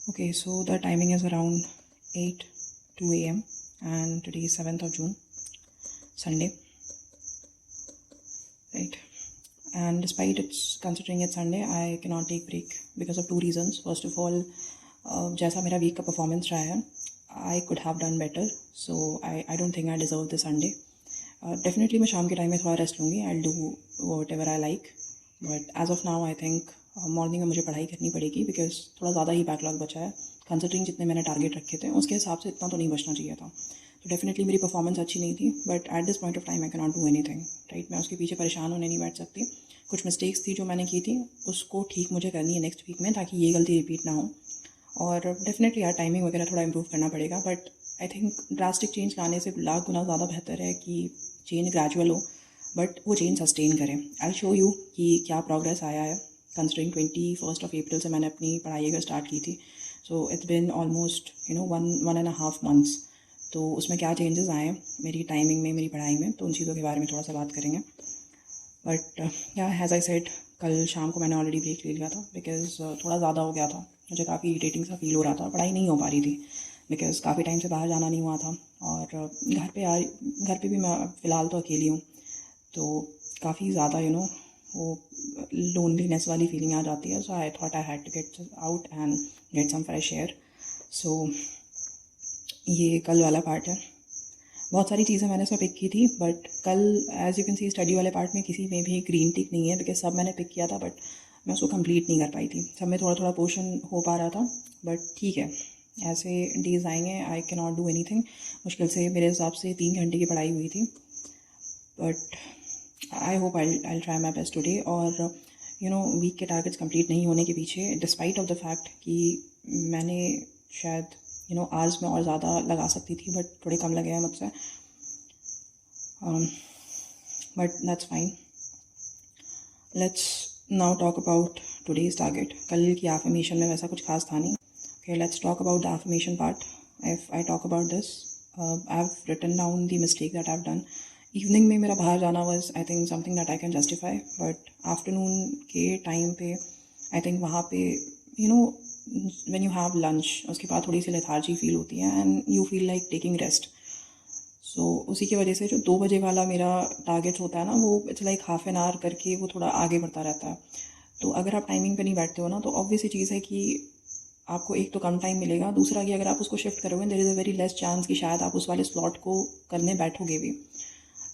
Okay, so the timing is around 8:02 a.m. and today is 7th of June, Sunday, right? And despite it's considering it's Sunday, I cannot take break because of two reasons. First of all, जैसा मेरा week का performance रहा है, I could have done better. So I don't think I deserve the Sunday. Definitely मैं शाम के time में थोड़ा रेस्ट लूँगी. I'll do whatever I like. But as of now, I think morning में मुझे पढ़ाई करनी पड़ेगी बिकॉज थोड़ा ज़्यादा ही बैकलॉग बचा है. कंसिडरिंग जितने मैंने टारगेट रखे थे उसके हिसाब से इतना तो नहीं बचना चाहिए था. तो डेफिनेटली मेरी परफॉर्मेंस अच्छी नहीं थी, but at this point of time I can not do anything, right. मैं उसके पीछे परेशान होने नहीं बैठ सकती. कुछ मिस्टेक्स थी जो मैंने की थी, उसको ठीक मुझे करनी है नेक्स्ट वीक में, ताकि ये गलती रिपीट ना हो. और डेफिनेटली यार टाइमिंग वगैरह थोड़ा इम्प्रूव करना पड़ेगा, but I think drastic change लाने से लाख गुना ज़्यादा बेहतर है कि चेंज ग्रेजुअल हो, बट वो चेंज सस्टेन करें. आई शो यू कि क्या प्रोग्रेस आया है. कंसिडरिंग 21 अप्रैल से मैंने अपनी पढ़ाई को स्टार्ट की थी, so it's been almost one and half months. तो उसमें क्या चेंजेस आए मेरी टाइमिंग में, मेरी पढ़ाई में, तो उन चीज़ों के बारे में थोड़ा सा बात करेंगे. बट या एज आई सेड, कल शाम को मैंने ऑलरेडी ब्रेक ले लिया था बिकॉज थोड़ा ज़्यादा हो गया था. मुझे काफ़ी इरिटेटिंग सा फील हो रहा था, पढ़ाई नहीं हो पा रही थी बिकॉज काफ़ी टाइम से बाहर जाना नहीं हुआ था. और घर पे भी मैं फ़िलहाल तो अकेली हूँ, तो काफ़ी ज़्यादा वो लोनलीनेस वाली फीलिंग आ जाती है. So I thought I had to get out and get some fresh air. So ये कल वाला पार्ट है. बहुत सारी चीज़ें मैंने सब पिक की थी, बट कल as you can see study वाले पार्ट में किसी में भी ग्रीन टिक नहीं है बिकॉज सब मैंने पिक किया था, बट मैं उसको कंप्लीट नहीं कर पाई थी. सब में थोड़ा थोड़ा पोर्शन हो पा रहा था, बट ठीक है, ऐसे डेज आएंगे. I can not do anything. मुश्किल से मेरे हिसाब से 3 घंटे की पढ़ाई हुई थी, but I hope I try my best today. और वीक के टारगेट्स कंप्लीट नहीं होने के पीछे, डिस्पाइट ऑफ द फैक्ट कि मैंने शायद आवर्स में और ज़्यादा लगा सकती थी, बट थोड़े कम लगे हैं मुझसे. But that's fine. Let's now talk about today's target. कल की एफर्मेशन में वैसा कुछ खास था नहीं. Okay, let's talk about the affirmation part. If I talk about this, I have written down the mistake that I have done. Evening में मेरा बाहर जाना was I think something that I can justify, but afternoon के time पे I think वहाँ पे when you have lunch, उसके बाद थोड़ी सी लेथार्जी फील होती है and you feel like taking rest. So उसी की वजह से जो 2 बजे वाला मेरा टारगेट होता है ना, वो it's like half an hour करके वो थोड़ा आगे बढ़ता रहता है. तो अगर आप टाइमिंग पे नहीं बैठते हो ना, तो ऑब्वियस ही चीज़ है कि आपको एक तो कम टाइम मिलेगा, दूसरा कि अगर आप उसको शिफ्ट करोगे there is a very less chance कि शायद आप उस वाले स्लॉट को करने बैठोगे भी.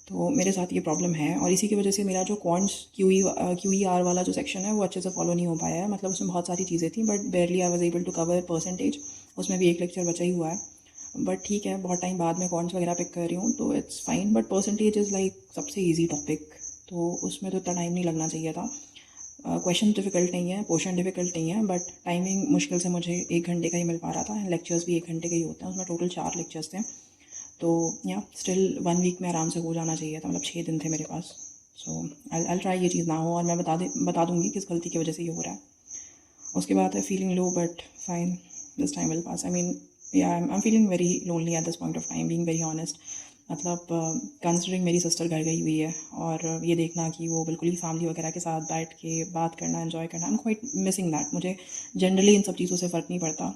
तो मेरे साथ ये प्रॉब्लम है, और इसी की वजह से मेरा जो क्वांट्स QER वाला जो सेक्शन है वो अच्छे से फॉलो नहीं हो पाया है. मतलब उसमें बहुत सारी चीज़ें थी, but barely I was able to cover percentage. उसमें भी एक लेक्चर बचा ही हुआ है, बट ठीक है, बहुत टाइम बाद में क्वांट्स वगैरह पिक कर रही हूँ, तो it's fine. But percentage is like सबसे ईजी टॉपिक, तो उसमें तो इतना टाइम नहीं लगना चाहिए था. क्वेश्चन डिफ़िकल्ट नहीं है, पोर्शन डिफ़िकल्ट नहीं है, बट टाइमिंग मुश्किल से मुझे 1 घंटे का ही मिल पा रहा था. लेक्चर्स भी 1 घंटे के ही होते हैं, उसमें टोटल 4 लेक्चर्स थे. तो या स्टिल 1 वीक में आराम से हो जाना चाहिए था, मतलब 6 दिन थे मेरे पास. सो आई ट्राई ये चीज़ ना हो, और मैं बता दूँगी किस गलती की वजह से ये हो रहा है. उसके बाद है feeling low, but fine, this time will pass. I mean yeah I am feeling very lonely at this point of time, being very honest. मतलब कंसिडरिंग मेरी सिस्टर घर गई हुई है, और ये देखना कि वो बिल्कुल ही फैमिली वगैरह के साथ बैठ के बात करना, एंजॉय करना, I am quite missing that. मुझे जनरली इन सब चीज़ों से फ़र्क नहीं पड़ता,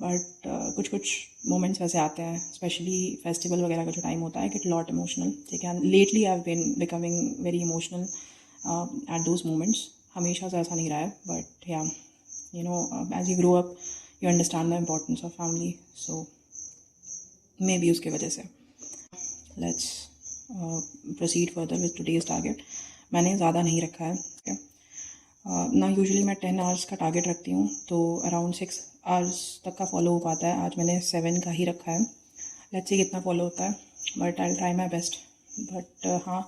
बट कुछ कुछ मोमेंट्स वैसे आते हैं, स्पेशली फेस्टिवल वगैरह का जो टाइम होता है, गेट लॉट इमोशनल. ठीक है, lately I have been becoming very emotional at those moments. हमेशा से ऐसा नहीं रहा है, बट या as you grow up you understand the importance of family. So maybe उसके वजह से. Let's proceed further with today's target. मैंने ज़्यादा नहीं रखा है ना. यूजुअली मैं 10 आवर्स का टारगेट रखती हूँ, तो अराउंड 6 आवर्स तक का फॉलो हो पाता है. आज मैंने 7 का ही रखा है. लेट्स सी कितना फॉलो होता है, but I try my best. But हाँ,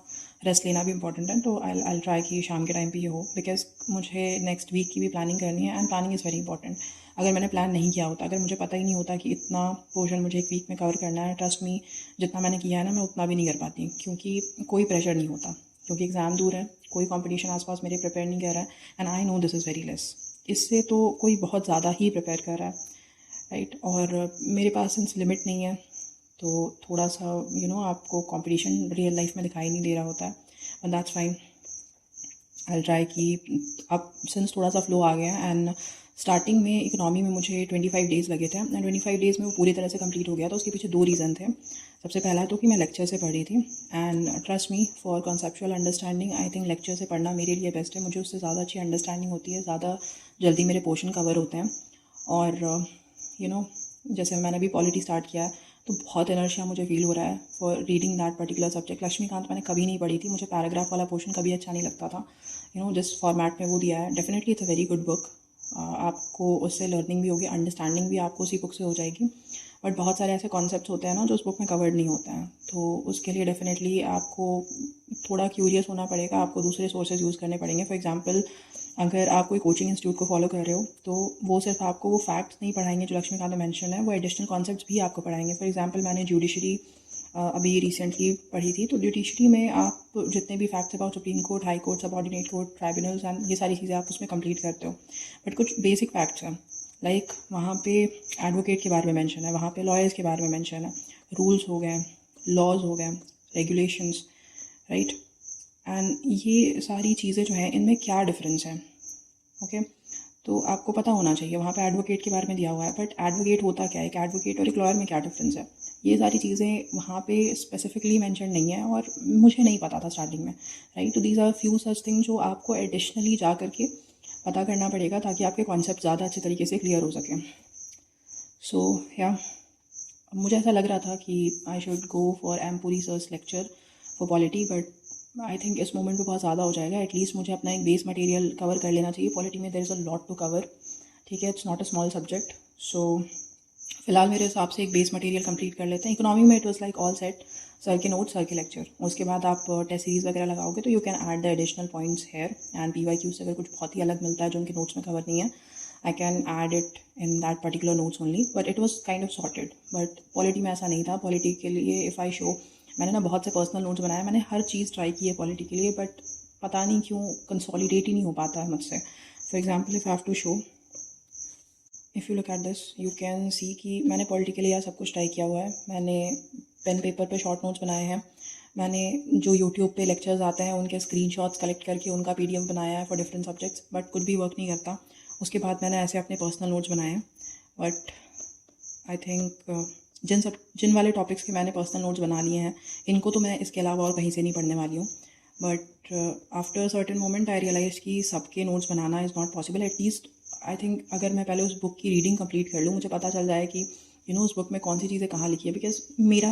रेस्ट लेना भी इंपॉर्टेंट है, तो आई ट्राई कि शाम के टाइम पे ये हो, बिकॉज मुझे नेक्स्ट वीक की भी प्लानिंग करनी है, and planning is very important. अगर मैंने प्लान नहीं किया होता, अगर मुझे पता ही नहीं होता कि इतना पोर्शन मुझे एक वीक में कवर करना है, ट्रस्ट मी, जितना मैंने किया है ना, मैं उतना भी नहीं कर पाती, क्योंकि कोई प्रेशर नहीं होता, क्योंकि एग्ज़ाम दूर है, कोई कंपटीशन आसपास मेरे प्रिपेयर नहीं कर रहा है, and I know this is very less. इससे तो कोई बहुत ज़्यादा ही प्रिपेयर कर रहा है, राइट. और मेरे पास सिंस लिमिट नहीं है, तो थोड़ा सा आपको कंपटीशन रियल लाइफ में दिखाई नहीं दे रहा होता है, but that's fine. I try कि अब सिंस थोड़ा सा फ्लो आ गया, एंड स्टार्टिंग में इकोनॉमी में मुझे 25 डेज़ लगे थे एंड 25 डेज़ में वो पूरी तरह से कंप्लीट हो गया था। उसके पीछे 2 रीज़न थे। सबसे पहला तो कि मैं लेक्चर से पढ़ी थी and trust me for conceptual understanding I think lecture से पढ़ना मेरे लिए बेस्ट है। मुझे उससे ज़्यादा अच्छी अंडरस्टैंडिंग होती है, ज़्यादा जल्दी मेरे पोर्शन कवर होते हैं। और जैसे मैंने अभी पॉलिटी स्टार्ट किया है तो बहुत इनर्शिया मुझे फील हो रहा है for reading that particular subject. Laxmikanth मैंने कभी नहीं पढ़ी थी, मुझे पैराग्राफ वाला पोर्शन कभी अच्छा नहीं लगता था। जिस फॉर्मेट में वो दिया है, definitely it's a very good book. आपको उससे लर्निंग भी होगी, अंडरस्टैंडिंग भी आपको उसी बुक से हो जाएगी। बट बहुत सारे ऐसे कॉन्सेप्ट्स होते हैं ना जो उस बुक में कवर्ड नहीं होते हैं, तो उसके लिए डेफिनेटली आपको थोड़ा क्यूरियस होना पड़ेगा, आपको दूसरे सोर्सेज यूज़ करने पड़ेंगे। फॉर एग्जांपल अगर आप कोई कोचिंग इंस्टीट्यूट को फॉलो कर रहे हो तो वो सिर्फ आपको वो फैक्ट्स नहीं पढ़ाएंगे जो लक्ष्मीकांत ने मेंशन है, वो एडिशनल कॉन्सेप्ट्स भी आपको पढ़ाएंगे। फॉर एग्जांपल मैंने जुडिशरी अभी रिसेंटली पढ़ी थी, तो जुडिशरी में आप जितने भी facts about supreme court, high court, subordinate court, tribunals and ये सारी चीज़ें आप उसमें कंप्लीट करते हो। बट कुछ बेसिक फैक्ट्स हैं, लाइक वहाँ पे एडवोकेट के बारे में मेंशन है, वहाँ पे लॉयर्स के बारे में मेंशन है, रूल्स हो गए, लॉज हो गए, रेगुलेशंस, राइट। एंड ये सारी चीज़ें जो हैं इनमें क्या डिफरेंस है, ओके तो आपको पता होना चाहिए। वहाँ पे एडवोकेट के बारे में दिया हुआ है, बट एडवोकेट होता क्या है, एक एडवोकेट और एक लॉयर में क्या डिफरेंस है, ये सारी चीज़ें वहाँ पे स्पेसिफिकली मेंशन नहीं है और मुझे नहीं पता था स्टार्टिंग में, राइट। तो these are few such thing जो आपको एडिशनली जा करके पता करना पड़ेगा ताकि आपके कॉन्सेप्ट ज़्यादा अच्छे तरीके से क्लियर हो सकें। सो या मुझे ऐसा लग रहा था कि I should go for M Puri sir's lecture for polity, but I think इस मोमेंट पे बहुत ज़्यादा हो जाएगा। एटलीस्ट मुझे अपना एक बेस मटेरियल कवर कर लेना चाहिए। पॉलिटी में there is a lot to cover, ठीक है, it's not a small subject. So फिलहाल मेरे हिसाब से एक बेस मटेरियल कंप्लीट कर लेते हैं। इकोनॉमी में it was like all set, sir के नोट, सर के लेक्चर, उसके बाद आप टेस्ट सीरीज वगैरह लगाओगे तो you can add the additional points here and PYQ से अगर कुछ बहुत ही अलग मिलता है जो उनके नोट्स में कवर नहीं है, I can add it in that particular notes only, but it was kind of sorted. But polity में ऐसा नहीं था। पॉलिटी के लिए इफ़ आई शो, मैंने ना बहुत से पर्सनल नोट्स बनाए, मैंने हर चीज़ ट्राई की है पॉलिटी के लिए, बट पता नहीं क्यों कंसोलिडेट ही नहीं हो पाता है मुझसे। For example if I have to show, if you look at this you can see कि मैंने पॉलिटिकली यार सब कुछ ट्राई किया हुआ है। मैंने पेन पेपर पे शॉर्ट नोट्स बनाए हैं, मैंने जो यूट्यूब पे लेक्चर्स आते हैं उनके स्क्रीनशॉट्स कलेक्ट करके उनका PDF बनाया है फॉर डिफरेंट सब्जेक्ट्स, बट कुछ भी वर्क नहीं करता। उसके बाद मैंने ऐसे अपने पर्सनल नोट्स बनाए हैं, बट आई थिंक जिन वाले टॉपिक्स के मैंने पर्सनल नोट्स बना लिए हैं इनको तो मैं इसके अलावा और कहीं से नहीं पढ़ने वाली हूँ। But after certain moment I realize कि सबके नोट्स बनाना is not possible. At least I think अगर मैं पहले उस बुक की रीडिंग कंप्लीट कर लूँ, मुझे पता चल जाए कि उस बुक में कौन सी चीज़ें कहाँ लिखी है। बिकॉज मेरा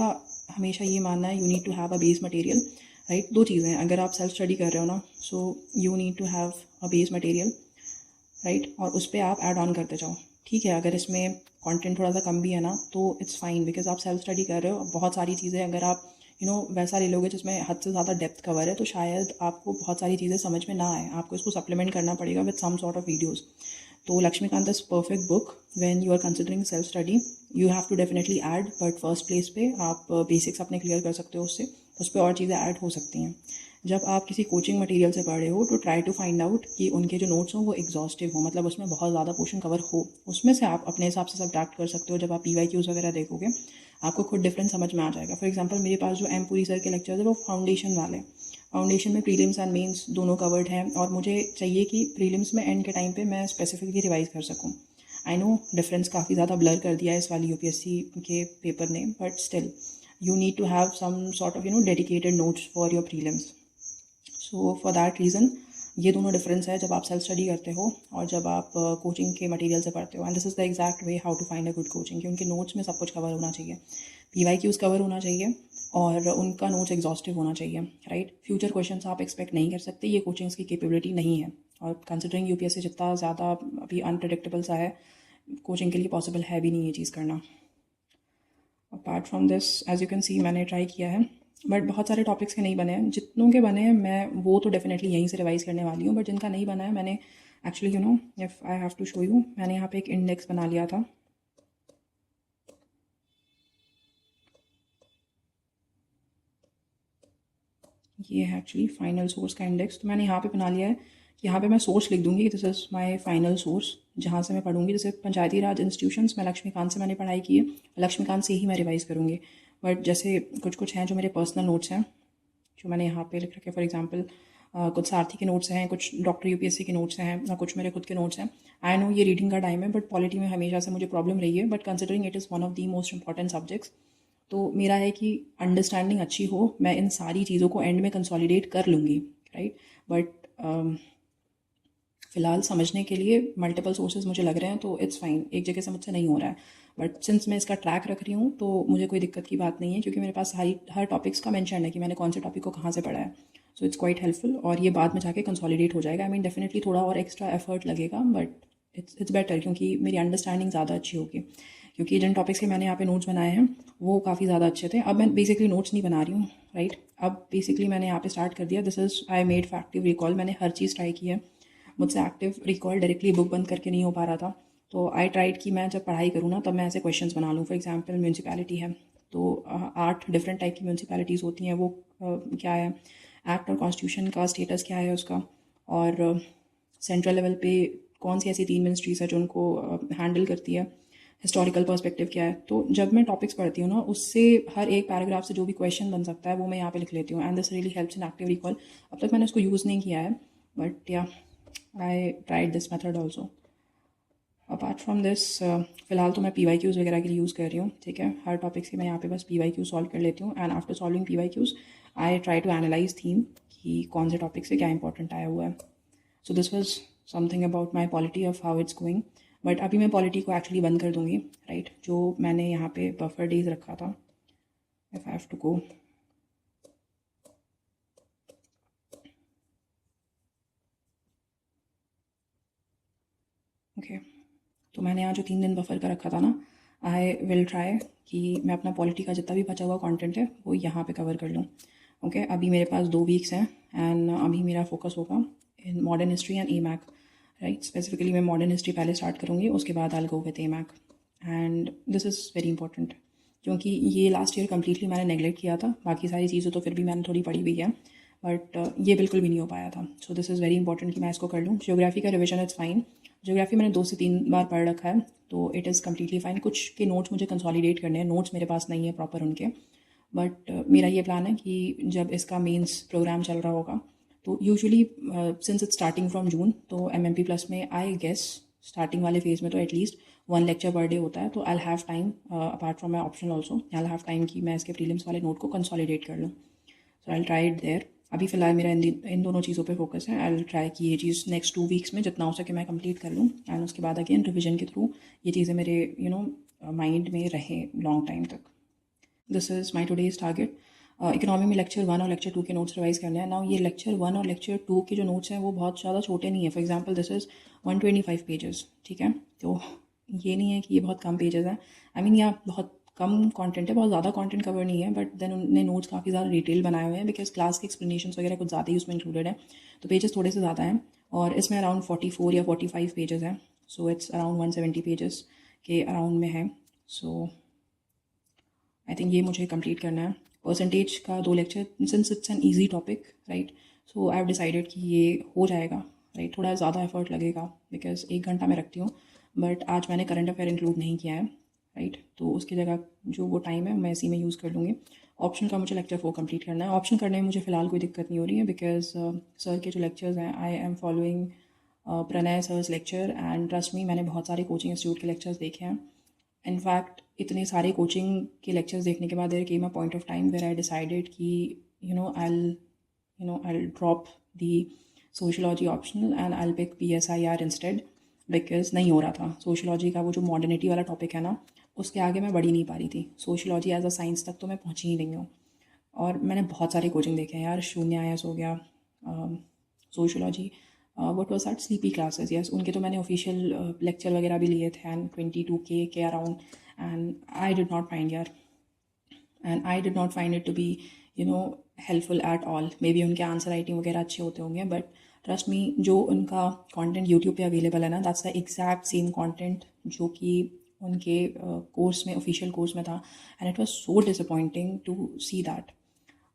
हमेशा ये मानना है you need to have a base material, right. दो चीज़ें हैं, अगर आप सेल्फ स्टडी कर रहे हो ना, so you need to have a base material, right, और उस पर आप ऐड ऑन करते जाओ। ठीक है, अगर इसमें कंटेंट थोड़ा सा कम भी है ना तो इट्स फाइन, बिकॉज आप सेल्फ स्टडी कर रहे हो। बहुत सारी चीज़ें अगर आप वैसा ले लोगे जिसमें हद से ज़्यादा डेप्थ कवर है तो शायद आपको बहुत सारी चीज़ें समझ में ना आए, आपको इसको सप्लीमेंट करना पड़ेगा with some sort of videos. तो Laxmikanth is perfect book when you are considering self study. You have to definitely add, but first place पे आप बेसिक्स अपने क्लियर कर सकते हो उससे, उस पर और चीज़ें ऐड हो सकती हैं। जब आप किसी कोचिंग मटेरियल से पढ़ रहे हो तो ट्राई टू फाइंड आउट कि उनके जो नोट्स हों वो एग्जॉस्टिव हो, मतलब उसमें बहुत ज़्यादा पोर्शन कवर हो। उसमें से आप अपने हिसाब से सब्ट्रैक्ट कर सकते हो। जब आप PYQs वगैरह देखोगे आपको खुद डिफरेंस समझ में आ जाएगा। फॉर एग्जांपल मेरे पास जो एम पुरी सर के लेक्चर्स है वो फाउंडेशन वाले, फाउंडेशन में प्रीलिम्स एंड मेंस दोनों कवर्ड हैं और मुझे चाहिए कि प्रीलिम्स में एंड के टाइम पे मैं स्पेसिफिकली रिवाइज कर सकूँ। आई नो डिफरेंस काफ़ी ज़्यादा ब्लर कर दिया है इस वाली UPSC के पेपर ने, but still you need to have some sort of dedicated notes for your prelims. So for that reason ये दोनों डिफरेंस है जब आप सेल्फ स्टडी करते हो और जब आप कोचिंग के मटेरियल से पढ़ते हो। And this is the exact way how to find a good coaching, कि उनके नोट्स में सब कुछ कवर होना चाहिए, PYQs कवर होना चाहिए और उनका नोट्स एग्जॉस्टिव होना चाहिए, राइट। फ्यूचर क्वेश्चंस आप एक्सपेक्ट नहीं कर सकते, ये कोचिंग्स की कैपेबिलिटी नहीं है। और कंसिडरिंग UPSC जितना ज़्यादा अभी अनप्रडिक्टेबल सा है, कोचिंग के लिए पॉसिबल है भी नहीं ये चीज़ करना। Apart from this as you can see मैंने ट्राई किया है, बट बहुत सारे टॉपिक्स के नहीं बने हैं। जितनों के बने हैं मैं वो तो डेफिनेटली यहीं से रिवाइज करने वाली हूँ, बट जिनका नहीं बना है मैंने actually if I have to show you, मैंने यहाँ पे एक इंडेक्स बना लिया था। ये है एक्चुअली फाइनल सोर्स का इंडेक्स। तो मैंने यहाँ पे बना लिया है कि यहाँ पे मैं सोर्स लिख दूँगी कि this is my final source जहाँ से मैं पढ़ूँगी। जैसे पंचायती राज इंस्टीट्यूशंस में लक्ष्मीकांत से मैंने पढ़ाई की है, लक्ष्मीकांत से ही मैं रिवाइज़ करूँगी। बट जैसे कुछ कुछ हैं जो मेरे पर्सनल नोट्स हैं जो मैंने यहाँ पे लिख रखे। फॉर एग्जांपल कुछ सारथी के नोट्स हैं, कुछ डॉक्टर यूपीएससी के नोट्स हैं, कुछ मेरे खुद के नोट्स हैं। आई नो ये रीडिंग का टाइम है, बट पॉलिटी में हमेशा से मुझे प्रॉब्लम रही है, but considering it is one of the most important subjects, तो मेरा है कि अंडरस्टैंडिंग अच्छी हो, मैं इन सारी चीज़ों को एंड में कंसोलिडेट कर लूँगी, राइट। बट फ़िलहाल समझने के लिए मल्टीपल सोर्सेज मुझे लग रहे हैं, तो इट्स फाइन, एक जगह से मुझसे नहीं हो रहा है। बट सिंस मैं इसका ट्रैक रख रही हूँ तो मुझे कोई दिक्कत की बात नहीं है, क्योंकि मेरे पास हर टॉपिक्स का मेंशन है कि मैंने कौन से टॉपिक को कहाँ से पढ़ा है। सो इट्स क्वाइट हेल्पफुल, और ये बाद में जाके कंसोलिडेट हो जाएगा। आई मीन डेफिनेटली थोड़ा और एक्स्ट्रा एफर्ट लगेगा, बट इट्स बेटर, क्योंकि मेरी अंडरस्टैंडिंग ज़्यादा अच्छी होगी। क्योंकि जिन टॉपिक्स के मैंने यहाँ पे नोट्स बनाए हैं वो काफ़ी ज़्यादा अच्छे थे। अब मैं बेसिकली नोट्स नहीं बना रही हूँ, राइट। अब बेसिकली मैंने यहाँ पे स्टार्ट कर दिया, this is I made active recall. मैंने हर चीज़ ट्राई की है, मुझसे एक्टिव रिकॉल डायरेक्टली बुक बंद करके नहीं हो पा रहा था। तो आई ट्राइड कि मैं जब पढ़ाई करूँ ना, तब मैं ऐसे क्वेश्चंस बना लूँ। फॉर एग्जांपल म्यूनसिपैलिटी है, तो 8 डिफरेंट टाइप की म्यूनसिपैलिटीज़ होती हैं, वो क्या है, एक्ट और कॉन्स्टिट्यूशन का स्टेटस क्या है उसका, और सेंट्रल लेवल पे कौन सी ऐसी 3 मिनिस्ट्रीज है जो उनको हैंडल करती है, हिस्टोरिकल पर्सपेक्टिव क्या है। तो जब मैं टॉपिक्स पढ़ती हूँ ना, उससे हर एक पैराग्राफ से जो भी क्वेश्चन बन सकता है वो मैं यहाँ पे लिख लेती हूँ, and this really helps in active recall. अब तक मैंने उसको यूज़ नहीं किया है, बट या I tried this method also. Apart from this फ़िलहाल तो मैं PYQs वगैरह के लिए यूज़ कर रही हूँ, ठीक है। हर टॉपिक से मैं यहाँ पे बस PYQ सॉल्व कर लेती हूँ, and after solving PYQs I try to analyse theme कि कौन से टॉपिक से क्या इंपॉर्टेंट आया हुआ है। So this was something about my polity of how it's going. But अभी मैं पॉलिटी को एक्चुअली बंद कर दूँगी, राइट। जो मैंने यहाँ पे बफर डेज रखा था, if I have to go, okay, तो मैंने यहाँ जो 3 दिन बफर का रखा था ना, आई विल ट्राई कि मैं अपना पॉलिटी का जितना भी बचा हुआ कंटेंट है वो यहाँ पे कवर कर लूँ। ओके, अभी मेरे पास 2 वीक्स हैं, एंड अभी मेरा फोकस होगा in modern history and EMAC, right. Specifically मैं मॉडर्न हिस्ट्री पहले स्टार्ट करूँगी, उसके बाद I will go with EMAC, and this is very important, क्योंकि ये लास्ट ईयर कम्प्लीटली मैंने नेगलेक्ट किया था। बाकी सारी चीज़ें तो फिर भी मैंने थोड़ी पढ़ी हुई है, बट ये बिल्कुल भी नहीं हो पाया था। So this is very important कि मैं इसको कर लूँ। ज्योग्राफी का रिविजन इट्स फाइन, ज्योग्राफी मैंने 2 से 3 बार पढ़ रखा है, तो इट इज़ कम्प्लीटली फाइन। कुछ के नोट्स मुझे कंसोलिडेट करने हैं, नोट्स मेरे पास नहीं है प्रॉपर उनके, बट मेरा ये प्लान है कि जब इसका मेंस प्रोग्राम चल रहा होगा, तो usually since it's starting from June, तो MMP प्लस में आई गेस स्टार्टिंग वाले फेज़ में तो एटलीस्ट 1 लेक्चर पर डे होता है, तो I have time apart from my optional also, I have time कि मैं इसके प्रीलिम्स वाले नोट को कंसोलिडेट कर लूँ। सो आई ट्राई इट देयर। अभी फ़िलहाल मेरा इन दोनों चीज़ों पे फोकस है। आई विल ट्राई कि ये चीज़ नेक्स्ट 2 वीक्स में जितना हो सके मैं कंप्लीट कर लूँ, एंड उसके बाद अगेन रिविजन के थ्रू ये चीज़ें मेरे माइंड में रहें लॉन्ग टाइम तक। This is my today's target. Economy में लेक्चर 1 और लेक्चर 2 के नोट्स रिवाइज करने हैं। नाउ ये लेक्चर 1 और लेक्चर 2 के जो नोट्स हैं वो बहुत ज़्यादा छोटे नहीं है। For example this is 125 pages, ठीक है। तो ये नहीं है कि ये बहुत कम पेजेस हैं, आई मीन या बहुत कम कंटेंट है, बहुत ज़्यादा कंटेंट कवर नहीं है, बट देन उन्होंने नोट्स काफ़ी ज़्यादा डिटेल बनाए हुए हैं, बिकॉज क्लास के एक्सप्लेनेशन वगैरह कुछ ज़्यादा ही उसमें इंक्लूडेड है, तो पेजेस थोड़े से ज़्यादा हैं, और इसमें अराउंड 44 या 45 पेजेस हैं। सो इट्स अराउंड 170 पेजेस के अराउंड में है। सो आई थिंक ये मुझे कंप्लीट करना है। परसेंटेज का 2 lecture, since it's an easy topic, right, so I have decided कि ये हो जाएगा, राइट। थोड़ा ज़्यादा एफर्ट लगेगा बिकॉज 1 घंटा मैं रखती हूँ, बट आज मैंने करंट अफेयर इंक्लूड नहीं किया है, राइट। तो उसकी जगह जो वो टाइम है मैं इसी में यूज़ कर लूँगी। ऑप्शन का मुझे लेक्चर 4 कंप्लीट करना है। ऑप्शन करने में मुझे फ़िलहाल कोई दिक्कत नहीं हो रही है, बिकॉज सर के जो लेक्चर्स हैं, I am following Pranay sir's lecture, and trust me, मैंने बहुत सारे कोचिंग इंस्टीट्यूट के लेक्चर्स देखे हैं। इनफैक्ट इतने सारे कोचिंग के लेक्चर्स देखने के बाद there came a point of time where I decided कि I'll drop the sociology optional and I pick PSIR instead, because नहीं हो रहा था। सोशलॉजी का वो जो मॉडर्निटी वाला टॉपिक है ना, उसके आगे मैं बढ़ ही नहीं पा रही थी। सोशलॉजी एज अ साइंस तक तो मैं पहुंची ही नहीं हूँ, और मैंने बहुत सारे कोचिंग देखे हैं यार। शून्य IS हो गया, sociology, what was that, sleepy classes, yes, उनके तो मैंने ऑफिशियल लेक्चर वगैरह भी लिए थे, एंड 22K के around, and I did not find यार, and I did not find it to be helpful at all. Maybe उनके आंसर राइटिंग वगैरह अच्छे होते होंगे, बट ट्रस्ट मी, जो उनका कंटेंट यूट्यूब पे अवेलेबल है ना, that's the exact same content जो कि उनके कोर्स में, ऑफिशियल कोर्स में था, and it was so disappointing to see that.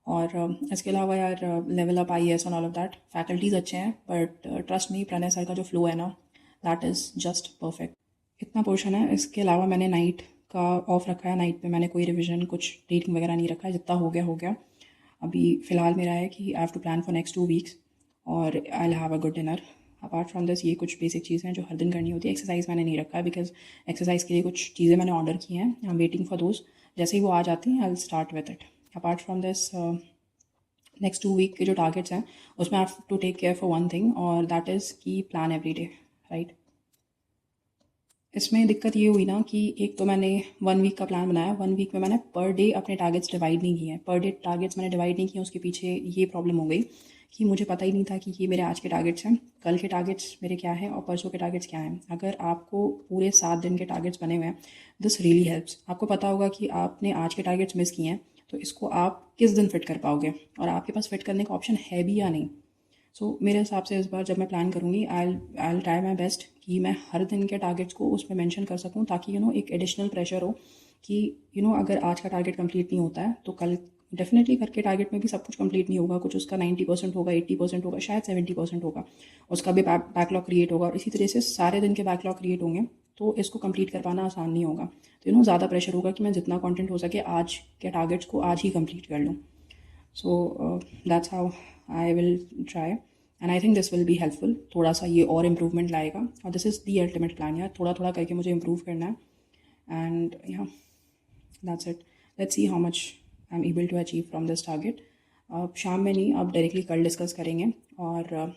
और इसके अलावा यार, लेवल अप IAS और ऑल ऑफ दैट, फैकल्टीज़ अच्छे हैं, but trust me, Pranay sir का जो फ्लो है ना, दैट इज़ जस्ट परफेक्ट। इतना पोर्शन है। इसके अलावा मैंने नाइट का ऑफ रखा है, नाइट पे मैंने कोई रिविजन, कुछ रीडिंग वगैरह नहीं रखा है, जितना हो गया हो गया। अभी फ़िलहाल मेरा है कि I have to plan for next 2 weeks, और I will have a good dinner. Apart from this ये कुछ बेसिक चीज़ें हैं जो हर दिन करनी होती है। एक्सरसाइज मैंने नहीं रखा है बिकॉज एक्सरसाइज के लिए कुछ चीज़ें मैंने ऑर्डर की हैं, I am waiting for those. जैसे ही वो आ जाती हैं I will start with it. Apart from this next 2 week के जो टारगेट्स हैं उसमें I have to take care for one thing, और that is key plan every day, right. इसमें दिक्कत ये हुई ना कि एक तो मैंने 1 वीक का प्लान बनाया, 1 वीक में मैंने पर डे अपने टारगेट्स डिवाइड नहीं किए हैं, पर डे टारगेट्स मैंने डिवाइड नहीं किए। उसके पीछे ये प्रॉब्लम हो गई कि मुझे पता ही नहीं था कि ये मेरे आज के टारगेट्स हैं, कल के टारगेट्स मेरे क्या हैं और परसों के टारगेट्स क्या हैं। अगर आपको पूरे 7 दिन के टारगेट्स बने हुए हैं, दिस रियली हेल्प्स। आपको पता होगा कि आपने आज के टारगेट्स मिस किए हैं, तो इसको आप किस दिन फिट कर पाओगे और आपके पास फिट करने का ऑप्शन है भी या नहीं। सो मेरे हिसाब से इस बार जब मैं प्लान करूँगी आई ट्राई माई बेस्ट कि मैं हर दिन के टारगेट्स को उसमें मेंशन कर सकूँ, ताकि एक एडिशनल प्रेशर हो कि अगर आज का टारगेट कंप्लीट नहीं होता है तो कल डेफिनेटली करके टारगेट में भी सब कुछ कंप्लीट नहीं होगा, कुछ उसका 90% होगा, 80% होगा, शायद 70% होगा, उसका भी बैकलॉग क्रिएट होगा, और इसी तरह से सारे दिन के बैकलॉग क्रिएट होंगे, तो इसको कंप्लीट कर पाना आसान नहीं होगा। तो ज़्यादा प्रेशर होगा कि मैं जितना कंटेंट हो सके आज के टारगेट्स को आज ही कंप्लीट कर लूँ। So that's how I will try and I think this will be helpful. थोड़ा सा ये और इम्प्रूवमेंट लाएगा, और this is the ultimate plan यार, थोड़ा थोड़ा करके मुझे इम्प्रूव करना है। एंड या that's it, let's see how much I am able to achieve from this target. अब शाम में नहीं, अब डायरेक्टली कल डिस्कस करेंगे, और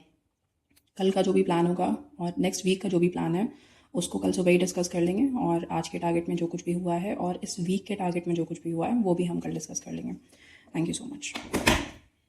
कल का जो भी प्लान होगा और नेक्स्ट वीक का जो भी प्लान है उसको कल सुबह ही डिस्कस कर लेंगे, और आज के टारगेट में जो कुछ भी हुआ है और इस वीक के टारगेट में जो कुछ भी हुआ है वो भी हम कल डिस्कस कर लेंगे। Thank you so much.